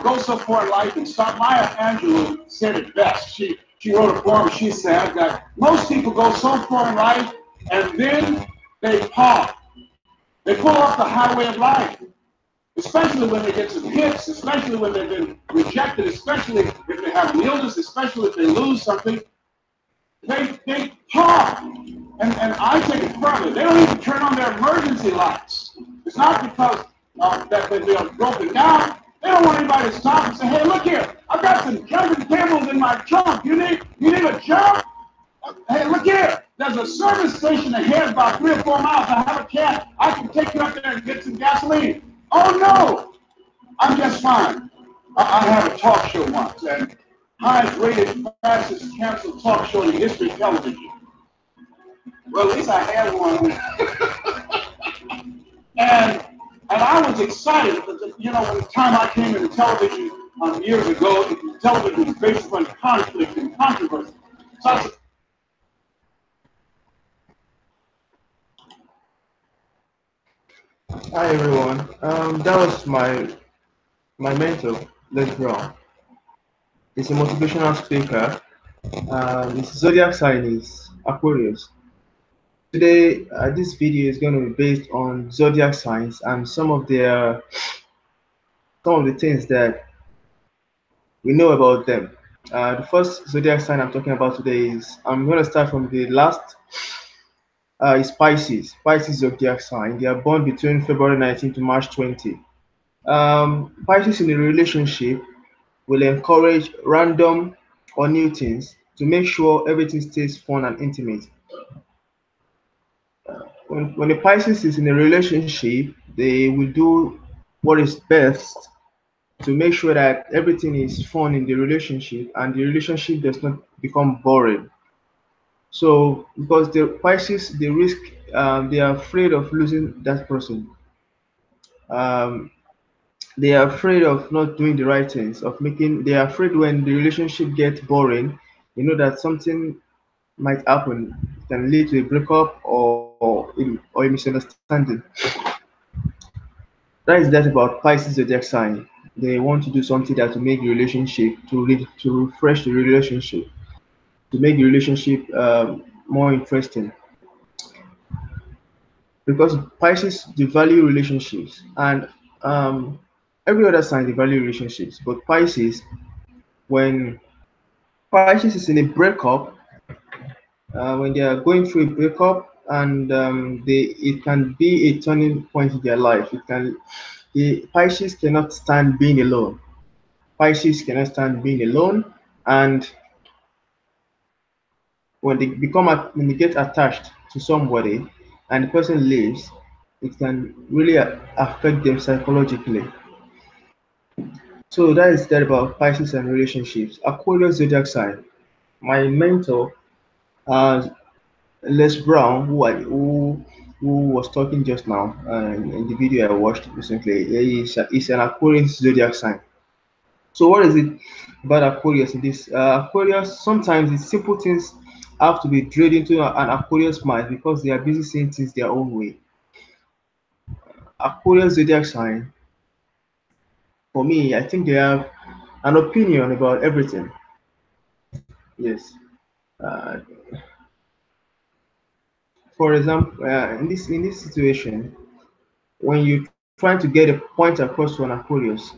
go so far in life and stop. Maya Angelou said it best. She wrote a poem. She said that most people go so far in life and then they pause. They pull off the highway of life, especially when they get some hits, especially when they've been rejected, especially if they have an illness, especially if they lose something. They pause. And I take it further. They don't even turn on their emergency lights. It's not because that they are broken down. They don't want anybody to stop and say, hey, look here, I've got some jumping cables in my trunk. You need a jump? Hey, look here. There's a service station ahead about 3 or 4 miles. I have a cab. I can take you up there and get some gasoline. Oh, no. I'm just fine. I had a talk show once, and highest rated, fastest canceled talk show in the history of television. Well, at least I had one. and I was excited because, you know, when the time I came into television years ago, television was based on conflict and controversy. So I said, Hi everyone. That was my mentor, Les Brown. He's a motivational speaker. His zodiac sign is Aquarius. Today, this video is going to be based on zodiac signs and some of the things that we know about them. The first zodiac sign I'm talking about today is I'm going to start from the last. Is Pisces. Pisces zodiac sign. They are born between February 19 to March 20. Pisces in a relationship will encourage random or new things to make sure everything stays fun and intimate. When the Pisces is in a relationship, they will do what is best to make sure that everything is fun in the relationship and the relationship does not become boring. So, because the Pisces, they risk, they are afraid of losing that person. Um, they are afraid of not doing the right things, of making, they are afraid when the relationship gets boring, you know, that something might happen, it can lead to a breakup or a misunderstanding. That is that about Pisces zodiac sign. They want to do something that will make the relationship to refresh the relationship, to make the relationship more interesting. Because Pisces they value relationships, and um, every other sign they value relationships. But Pisces, when Pisces is in a breakup, when they are going through a breakup, and it can be a turning point in their life. The Pisces cannot stand being alone. Pisces cannot stand being alone, and when they get attached to somebody, and the person leaves, it can really affect them psychologically. So that is that about Pisces and relationships. Aquarius zodiac sign. My mentor, uh, Les Brown, who was talking just now in the video I watched recently, is an Aquarius zodiac sign. So what is it about Aquarius in this? Aquarius, sometimes it's simple things have to be drilled into an Aquarius mind because they are busy seeing things their own way. Aquarius zodiac sign, for me, I think they have an opinion about everything. Yes. Uh, for example, in this situation, when you're trying to get a point across to an Aquarius,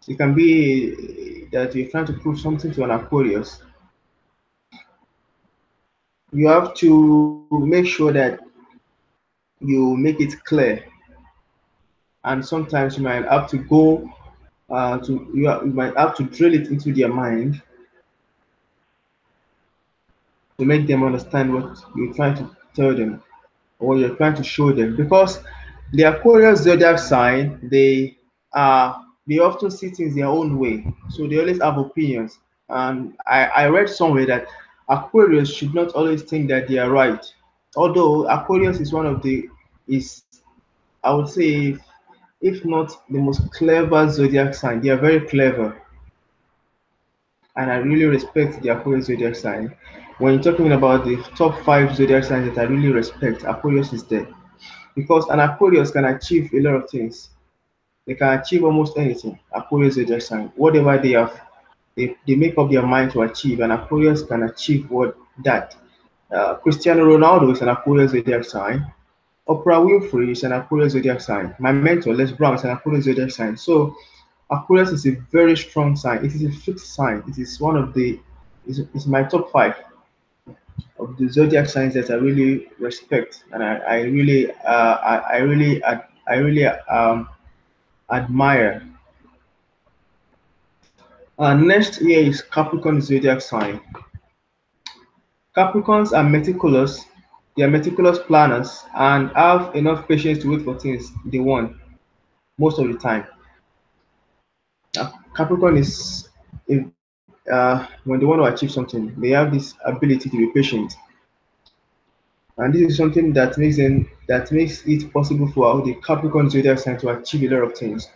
it can be that you're trying to prove something to an Aquarius. You have to make sure that you make it clear, and sometimes you might have to go you might have to drill it into their mind to make them understand what you're trying to tell them or what you're trying to show them. Because the Aquarius zodiac sign, they often see things their own way, so they always have opinions. And I read somewhere that Aquarius should not always think that they are right. Although Aquarius is one of the is I would say if not the most clever zodiac sign, they are very clever, and I really respect the Aquarius zodiac sign. When you're talking about the top 5 zodiac signs that I really respect, Aquarius is there because an Aquarius can achieve a lot of things. They can achieve almost anything. Aquarius zodiac sign, whatever they have, they make up their mind to achieve, and Aquarius can achieve what that. Cristiano Ronaldo is an Aquarius zodiac sign. Oprah Winfrey is an Aquarius zodiac sign. My mentor, Les Brown, is an Aquarius zodiac sign. So Aquarius is a very strong sign. It is a fixed sign. It is one of the is my top five of the zodiac signs that I really respect, and I really admire. Next here is Capricorn zodiac sign. Capricorns are meticulous. They are meticulous planners and have enough patience to wait for things they want most of the time. Capricorn is if, when they want to achieve something, they have this ability to be patient, and this is something that makes it possible for the Capricorn zodiac sign to achieve a lot of things.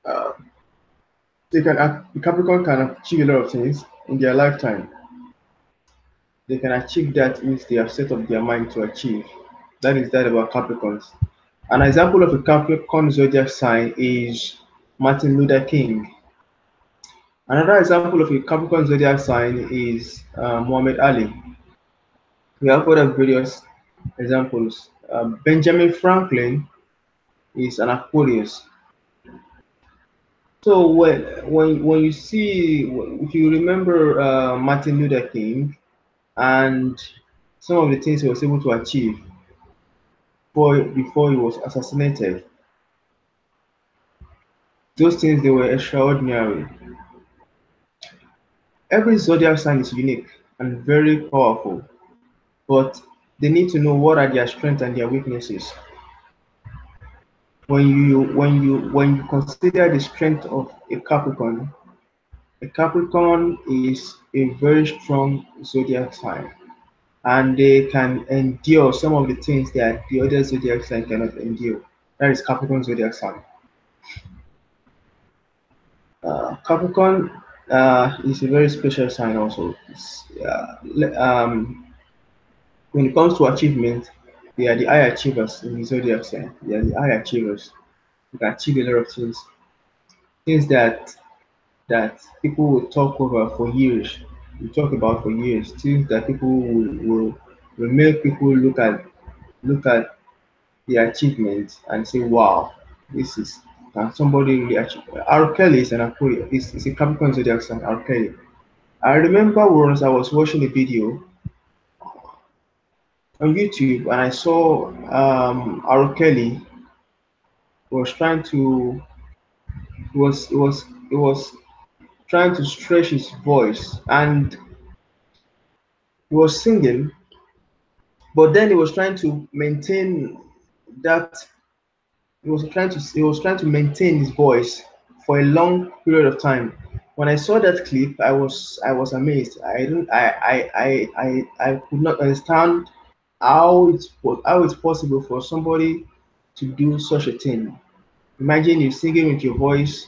Uh, the Capricorn can achieve a lot of things in their lifetime. They can achieve that which they have set up their mind to achieve. That is that about Capricorns. An example of a Capricorn zodiac sign is Martin Luther King. Another example of a Capricorn zodiac sign is Muhammad Ali. We have other various examples. Benjamin Franklin is an Aquarius. So when you see, if you remember Martin Luther King and some of the things he was able to achieve before he was assassinated, those things they were extraordinary. Every zodiac sign is unique and very powerful, but they need to know what are their strengths and their weaknesses. When you consider the strength of a Capricorn is a very strong zodiac sign, and they can endure some of the things that the other zodiac sign cannot endure. That is Capricorn zodiac sign. Capricorn is a very special sign also. When it comes to achievement, they are the high achievers in the zodiac sign. They are the high achievers. You can achieve a lot of things, things that people will talk over for years. We talk about for years, things that people will make people look at the achievements and say, "Wow, this is can somebody really achieve?" R. Kelly is an Aquarius. Is a Capricorn zodiac sign. R. Kelly. I remember once I was watching a video on YouTube and I saw R. Kelly was trying to it was trying to stretch his voice and he was singing, but then he was trying to maintain that he was trying to maintain his voice for a long period of time. When I saw that clip, I was amazed. I don't I could not understand how it's possible for somebody to do such a thing. Imagine you singing with your voice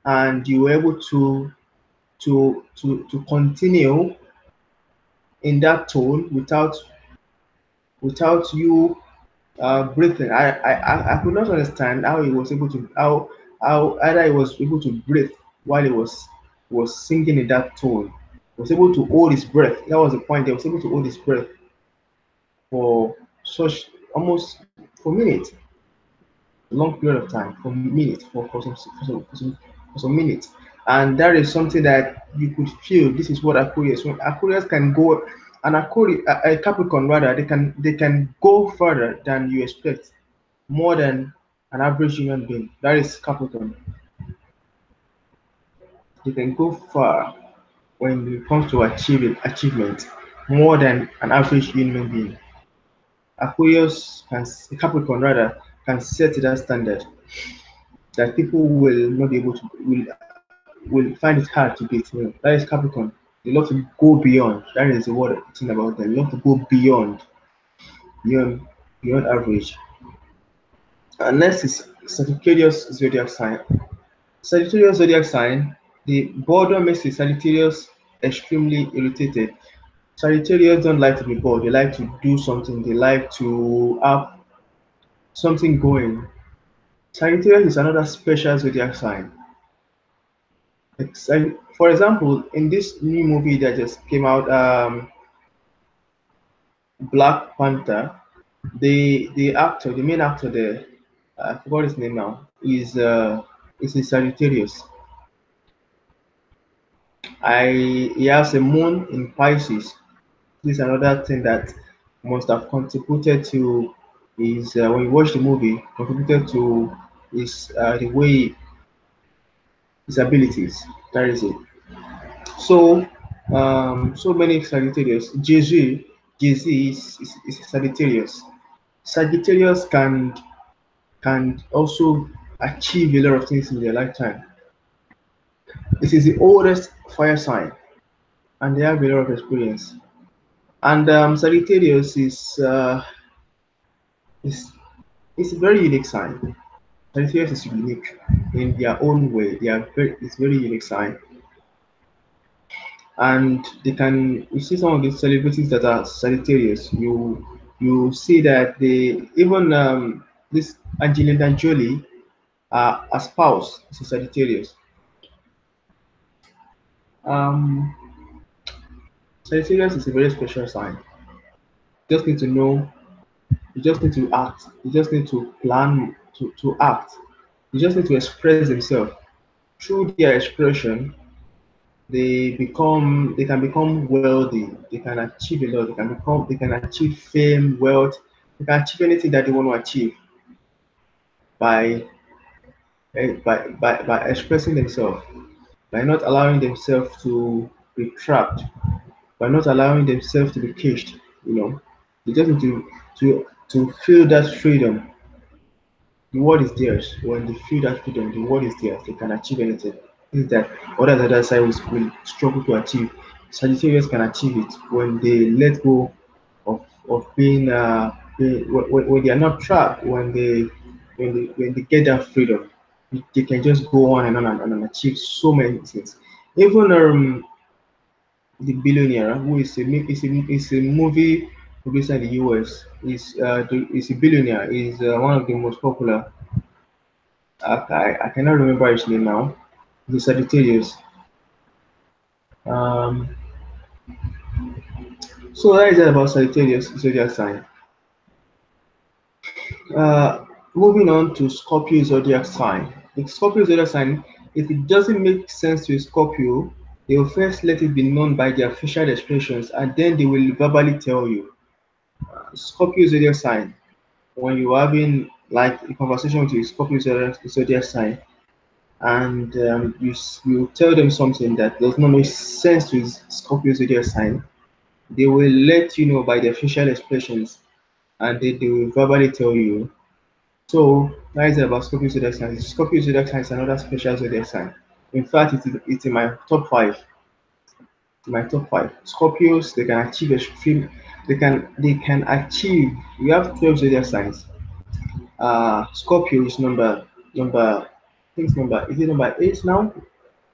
and you were able to continue in that tone without you breathing. I could not understand how he was able to how either he was able to breathe while he was singing in that tone. He was able to hold his breath. That was the point. He was able to hold his breath for such almost for minutes, a long period of time, for minutes, for some minutes. And that is something that you could feel. This is what Aquarius. When Aquarius can go, an Aquarius, a Capricorn rather, they can go further than you expect, more than an average human being. That is Capricorn. They can go far when it comes to achieving achievement, more than an average human being. Aquarius can, Capricorn rather, can set that standard that people will not be able to will find it hard to beat. That is Capricorn. They love to go beyond. That is the word thing about them. They love to go beyond beyond average. And next is Sagittarius zodiac sign. Sagittarius zodiac sign. The boredom makes the Sagittarius extremely irritated. Sagittarius don't like to be bored. They like to do something. They like to have something going. Sagittarius is another special zodiac sign. For example, in this new movie that just came out, Black Panther, the main actor there, I forgot his name now, is a Sagittarius. He has a moon in Pisces. This is another thing that must have contributed to his when you watch the movie, contributed to his the way his abilities. That is it. So so many Sagittarius. Jay-Z is Sagittarius. Sagittarius can also achieve a lot of things in their lifetime. It is the oldest fire sign, and they have a lot of experience. And Sagittarius is it's a very unique sign. Sagittarius is unique in their own way. It's very unique sign, and they can. You see some of the celebrities that are Sagittarius. You see that they even this Angelina Jolie, a spouse is a Sagittarius. Um, Sagittarius is a very special sign. You just need to know. You just need to act. You just need to plan to act. You just need to express themselves. Through their expression, they can become wealthy. They can achieve a lot. They can achieve fame, wealth. They can achieve anything that they want to achieve by by expressing themselves, by not allowing themselves to be trapped, by not allowing themselves to be caged. You know, they just need to feel that freedom. The world is theirs. When they feel that freedom, the world is theirs. They can achieve anything. Things that other side will struggle to achieve. Sagittarius can achieve it when they let go of being, when they are not trapped. When they get that freedom, they can just go on and on and achieve so many things. Even the billionaire who is a movie producer in the US is a billionaire. Is one of the most popular. I cannot remember his name now. The Sagittarius. Um, so that is it about Sagittarius zodiac sign. Uh, Moving on to Scorpio zodiac sign. The Scorpio zodiac sign, if it doesn't make sense to a Scorpio, they will first let it be known by their facial expressions, and then they will verbally tell you. Scorpio zodiac sign. When you're having like a conversation with your Scorpio zodiac sign, and you tell them something that does not make sense to his Scorpio zodiac sign, they will let you know by their facial expressions, and they will verbally tell you. So that is about Scorpio zodiac sign. Scorpio zodiac sign is another special zodiac sign. In fact, it's in my top five. My top five. Scorpios, they can achieve extreme. They can achieve. We have 12 zodiac signs. Scorpio is number. I think it's number. Is it number 8 now?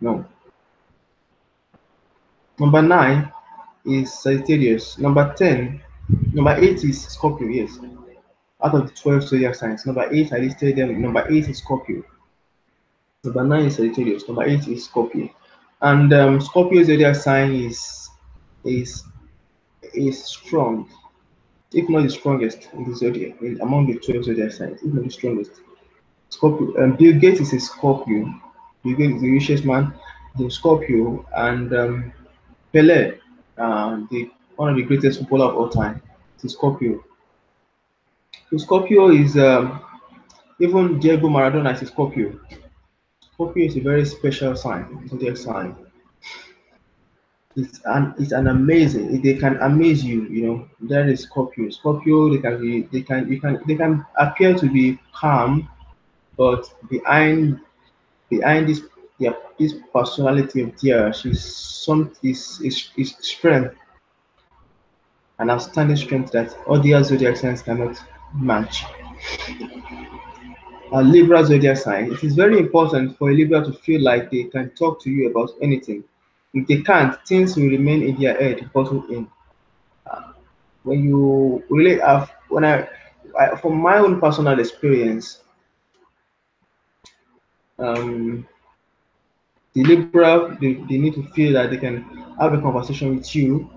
No. Number 9 is Sagittarius. Number 10. Number 8 is Scorpio. Yes. Out of the 12 zodiac signs, number 8 I listed them. Number 8 is Scorpio. Number 9 is Sagittarius. Number 8 is Scorpio. And Scorpio zodiac sign is is strong, if not the strongest in the zodiac, among the 12 zodiac signs, if not the strongest. Scorpio. Bill Gates is a Scorpio. Bill Gates is the richest man, the Scorpio, and Pele, one of the greatest footballer of all time, is Scorpio. So Scorpio is even Diego Maradona is a Scorpio. Scorpio is a very special sign, zodiac sign. It's an amazing. They can amaze you. You know that is Scorpio. Scorpio, they can appear to be calm, but behind this personality of theirs is strength, an outstanding strength that other zodiac signs cannot match. A Libra zodiac sign. It is very important for a Libra to feel like they can talk to you about anything. If they can't, things will remain in their head, bottled in. When you really have, from my own personal experience, um, the Libra, they need to feel that they can have a conversation with you,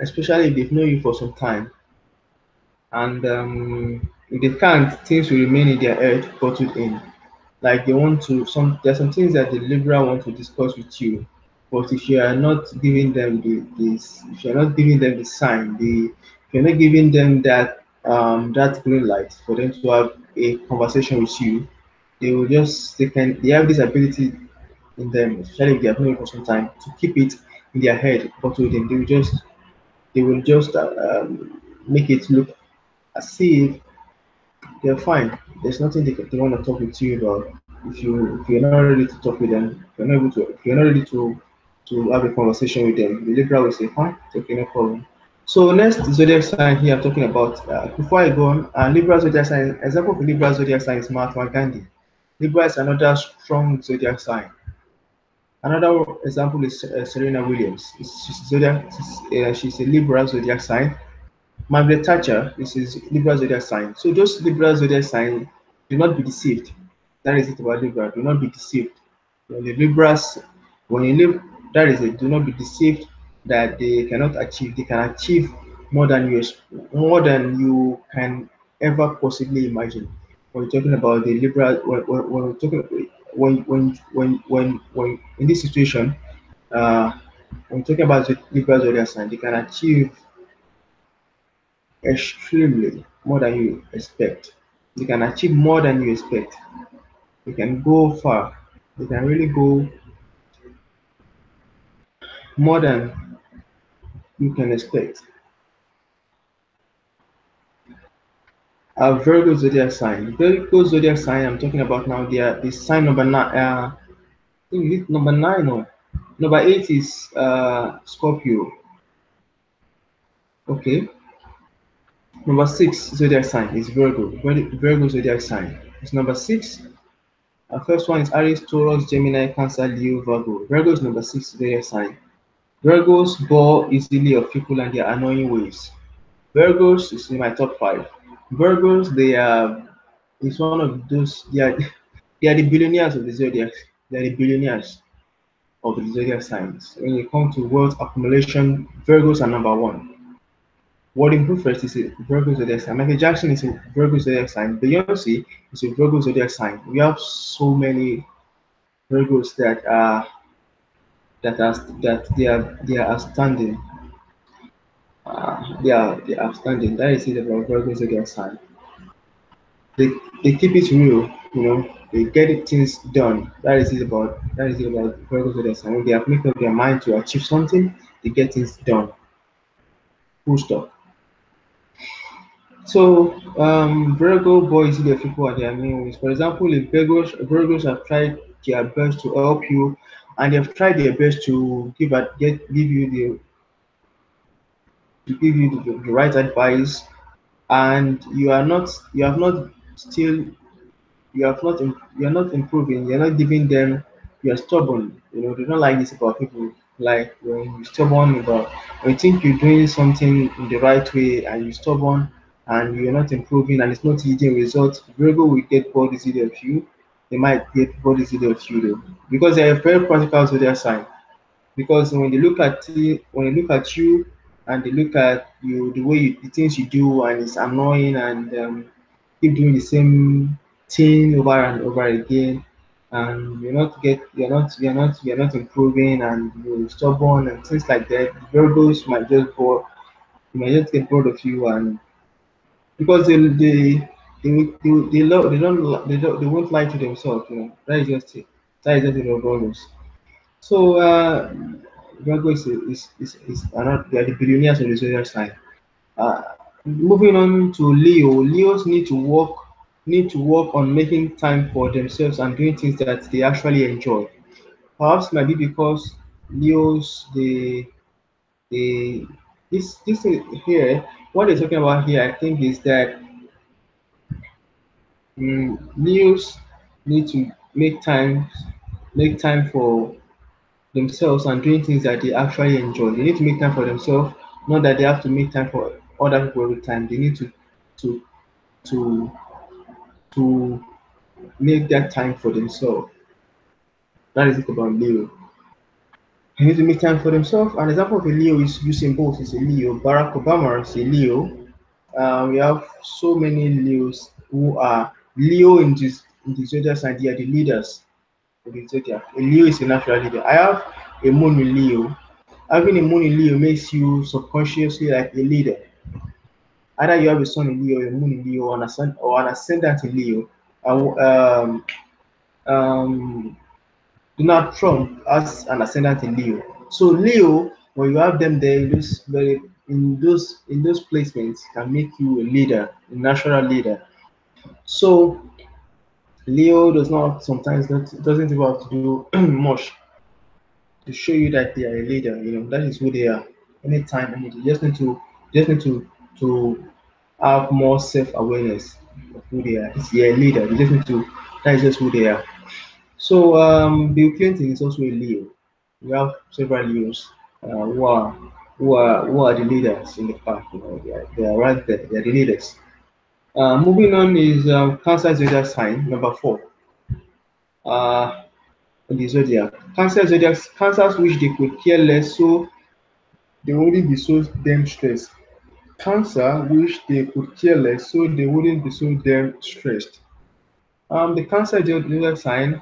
especially if they've known you for some time. And if they can't, things will remain in their head, bottled in. Like they want to there's some things that the Libra want to discuss with you, but if you are not giving them this, if you're not giving them the sign, if you're not giving them that green light for them to have a conversation with you, they have this ability in them, especially if they have known it for some time, to keep it in their head, bottled in. They will just make it look as if they're fine. There's nothing they want to talk with you about. If you're not ready to talk with them, if you're not ready to have a conversation with them, the Libra will say, fine, it's okay, no problem. So next zodiac sign here I'm talking about. Before I go on, Libra zodiac sign. Example of Libra zodiac sign is Mahatma Gandhi. Libra is another strong zodiac sign. Another example is Serena Williams. She's a Libra zodiac sign. Margaret Thatcher is Libra zodiac sign. So those Libra zodiac sign, do not be deceived. That is it about Libra. Do not be deceived. When the Libras, when you live, that is it. Do not be deceived that they cannot achieve. They can achieve more than you can ever possibly imagine. When we're talking about the Libra, when we're talking when in this situation, uh, when we're talking about the Libra zodiac sign, they can achieve extremely more than you expect. You can achieve more than you expect. You can go far. You can really go more than you can expect. Virgo zodiac sign. Virgo zodiac sign I'm talking about now, they are the sign number nine. I think it's number nine or number eight is Scorpio. Okay. Number six zodiac sign is Virgo. Virgo zodiac sign. It's number six. First one is Aries, Taurus, Gemini, Cancer, Leo, Virgo. Virgo is number six zodiac sign. Virgos bore easily of people and their annoying ways. Virgos is in my top five. Virgos, they are is one of those they are the billionaires of the zodiac. They are the billionaires of the zodiac signs. When it comes to wealth accumulation, Virgos are number one. Warren Buffett is a Virgo zodiac sign. Michael Jackson is a Virgo zodiac sign. Beyonce is a Virgo zodiac sign. We have so many Virgos that they are outstanding. They are outstanding. That is it about Virgo zodiac sign. They keep it real, they get things done. That is it about Virgo zodiac sign. When they have made up their mind to achieve something, they get things done. Full stop. So Virgo boys see the people at their main ways. For example, if Virgos have tried their best to help you, and they've tried their best to give you the right advice, and you have not still you are not improving, you're not giving them, you're stubborn. They don't like this about people. Like when you're stubborn about, when you think you're doing something in the right way and you're stubborn and you're not improving and it's not yielding results, Virgo will get bored easily of you. They might get bored easily of you though, because they're very practical to their sign. Because when they look at you and they look at you, the things you do, and it's annoying, and keep doing the same thing over and over again, and you're not improving, and you're stubborn and things like that. Virgos might just get bored of you, and because they won't lie to themselves. That is just it. That is just it of Virgos. So Virgo is another, they are the billionaires of the zodiac sign. Uh, Moving on to Leo. Leos need to work on making time for themselves and doing things that they actually enjoy. Perhaps might be because Leos they this here, what they're talking about here, I think, is that Leos need to make time for themselves and doing things that they actually enjoy. They need to make time for themselves, not that they have to make time for other people all the time. They need to to to make that time for themselves. That is it about Leo. They need to make time for themselves. An example of a Leo is Usain Bolt is a Leo. Barack Obama is a Leo. We have so many Leos who are Leo in the zodiac sign. They are the leaders of the zodiac. A Leo is a natural leader. I have a moon in Leo. Having a moon in Leo makes you subconsciously like a leader. Either you have a sun in Leo, a moon in Leo, or an ascendant in Leo. And, um, Donald Trump has an ascendant in Leo. So Leo, when you have them there in those placements, can make you a leader, a natural leader. So Leo does not sometimes not doesn't even have to do much to show you that they are a leader. That is who they are. Anytime, anything. You just need to have more self-awareness of who they are. It's a leader. You just need to. That is just who they are. So Bill Clinton is also a Leo. We have several Leos who are the leaders in the pack. They are right there. They are the leaders. Moving on is Cancer zodiac sign number 4. Uh, in the zodiac. Cancers wish they could care less, so they wouldn't be so damn stressed. Cancer wish they could care less, so they wouldn't be so damn stressed. The Cancer zodiac sign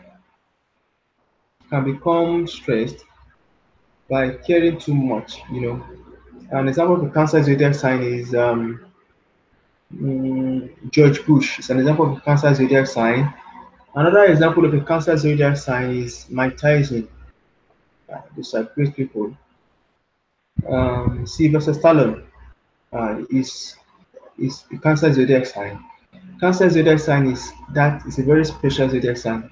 can become stressed by caring too much. An example of a Cancer zodiac sign is George Bush. It's an example of a Cancer zodiac sign. Another example of a Cancer zodiac sign is Mike Tyson. These are great people. Sylvester Stallone is a Cancer zodiac sign. Cancer zodiac sign is a very special zodiac sign.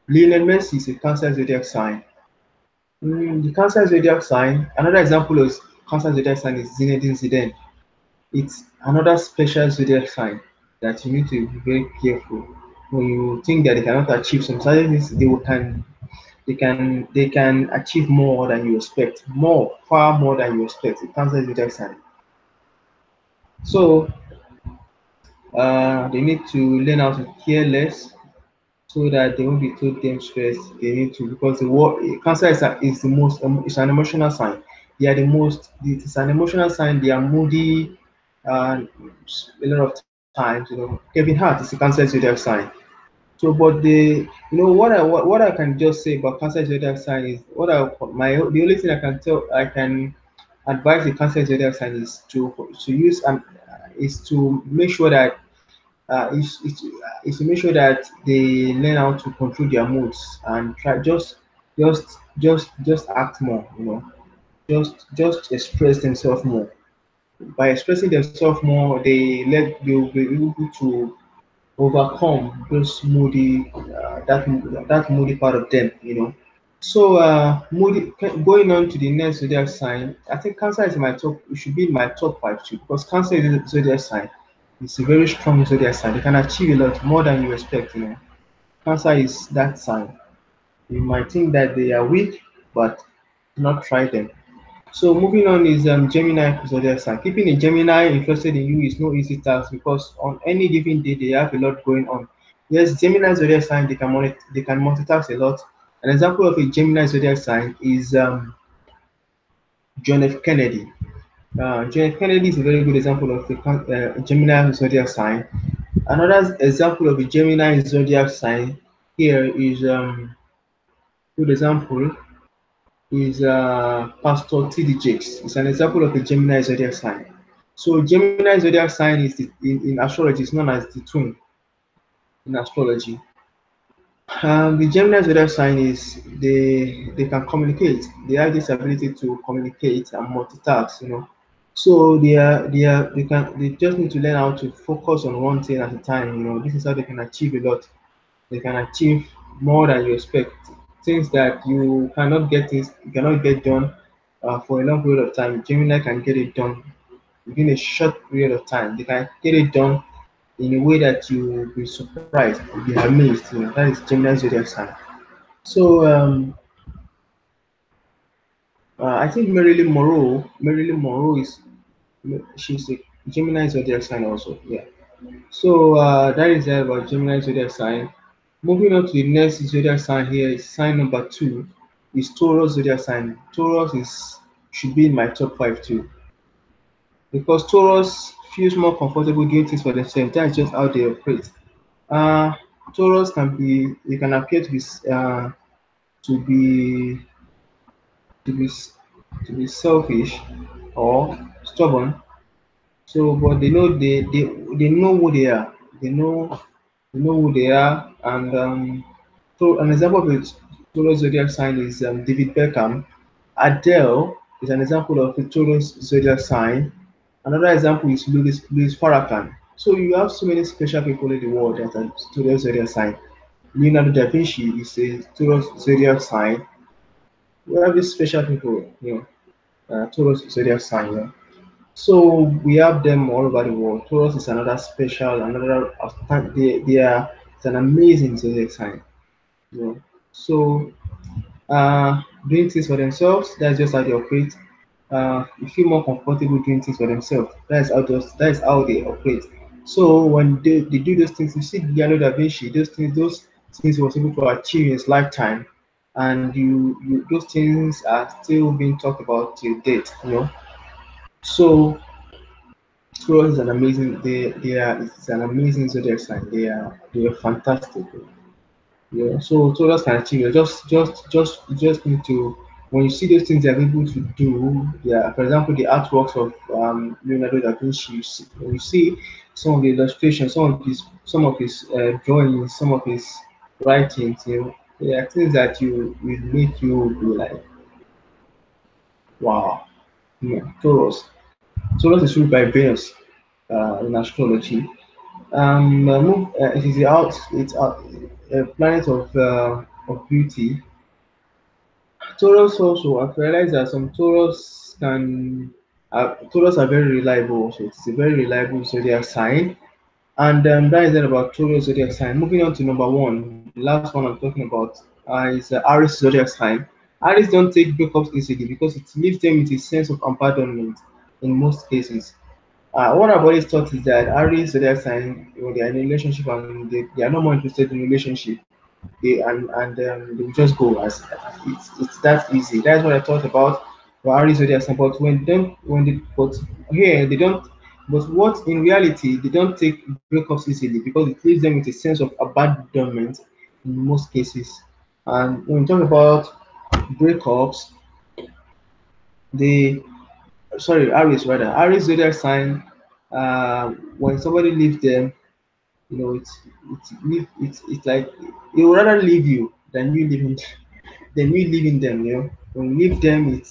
Lionel Messi is a Cancer zodiac sign. The Cancer zodiac sign. Another example of Cancer zodiac sign is Zinedine Zidane. It's another special zodiac sign that you need to be very careful when you think that they cannot achieve some certain things. They can achieve more than you expect, far more than you expect. It Cancer zodiac sign. So they need to learn how to care less so that they won't be too damn stressed. They need to because Cancer is the most it's an emotional sign. They are the most it's an emotional sign. They are moody and a lot of times, Kevin Hart is a Cancer zodiac sign. So, but what I can just say about Cancer zodiac sign is the only thing I can advise the Cancer zodiac sign is to use and is to make sure that is to make sure that they learn how to control their moods and try just act more, just express themselves more. By expressing themselves more, they'll be able to overcome that moody part of them. So going on to the next zodiac sign, I think Cancer is my top. It should be in my top 5 too because Cancer is a zodiac sign. It's a very strong zodiac sign. They can achieve a lot more than you expect. Cancer is that sign. You might think that they are weak, but do not try them. So moving on is Gemini zodiac sign. Keeping a Gemini interested in you is no easy task because on any given day they have a lot going on. Yes, Gemini zodiac sign they can multitask a lot. An example of a Gemini zodiac sign is John F. Kennedy. John F. Kennedy is a very good example of a Gemini zodiac sign. Another example of a Gemini zodiac sign here is good example is Pastor T.D. Jakes. It's an example of a Gemini zodiac sign. So Gemini zodiac sign in astrology is known as the twin in astrology. The Gemini zodiac sign is they can communicate. They have this ability to communicate and multitask. So they just need to learn how to focus on one thing at a time. This is how they can achieve a lot. They can achieve more than you expect. Things that you cannot get done for a long period of time. Gemini can get it done within a short period of time. They can get it done in a way that you will be surprised, you'll be amazed. That is Gemini zodiac sign. So I think Marilyn Monroe she's a Gemini zodiac sign also. Yeah. So that is it about Gemini zodiac sign. Moving on to the next zodiac sign here is sign number two is Taurus zodiac sign. Taurus is should be in my top five too because Taurus feels more comfortable doing things for themselves. That's just how they operate. Uh, Taurus can be they can appear to be to be to be selfish or stubborn. So, but they know who they are. They know who they are, and so an example of a Taurus zodiac sign is David Beckham. Adele is an example of a Taurus zodiac sign. Another example is Louis Farrakhan. So you have so many special people in the world that are Taurus zodiac sign. Leonardo da Vinci is a Taurus zodiac sign. We have these special people, Taurus zodiac sign. So we have them all over the world. Taurus is another special, they are it's an amazing zodiac sign. You know. So doing things for themselves, that's just how they operate. You feel more comfortable doing things for themselves. That is how they operate. So when they do those things, you see Leonardo da Vinci, those things he was able to achieve in his lifetime, and you those things are still being talked about till date. So Taurus is an amazing. They are it's an amazing zodiac sign. They are fantastic. Yeah. So Taurus can achieve. Just need to when you see those things they're able to do. Yeah. For example, the artworks of Leonardo da Vinci. When you see some of the illustrations, some of his drawings, some of his writings. There are things that you will make you be like, wow. Taurus. Taurus is ruled by Venus in astrology. It is out. It's a planet of beauty. Taurus also, I've realized that some Taurus are very reliable. So it's a very reliable zodiac sign, and that is it about Taurus zodiac sign. Moving on to number one, the last one I'm talking about is Aries zodiac sign. Aries don't take breakups easily because it leaves them with a sense of abandonment in most cases. What I've always thought is that Aries zodiac sign, when they are in a relationship and they are no more interested in relationship, they will just go as it's that easy. That's what I thought about for Aries zodiac sign. But but here they don't. But what in reality they don't take breakups easily because it leaves them with a sense of abandonment in most cases. And when we talk about breakups, they sorry Aries rather Aries zodiac sign. When somebody leaves them, it's like they would rather leave you than you leaving them. When you leave them, it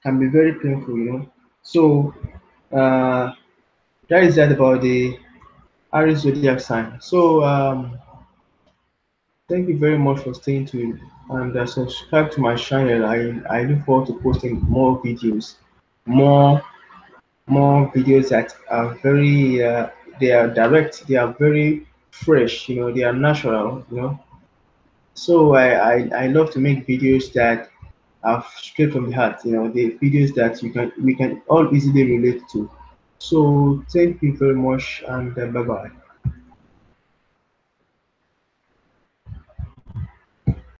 can be very painful. So uh, that is that about the Aries zodiac sign. So thank you very much for staying tuned and subscribe to my channel. I look forward to posting more more videos that are very they are direct, they are very fresh. They are natural. So I love to make videos that are straight from the heart. The videos that we can all easily relate to. So thank you very much and bye bye.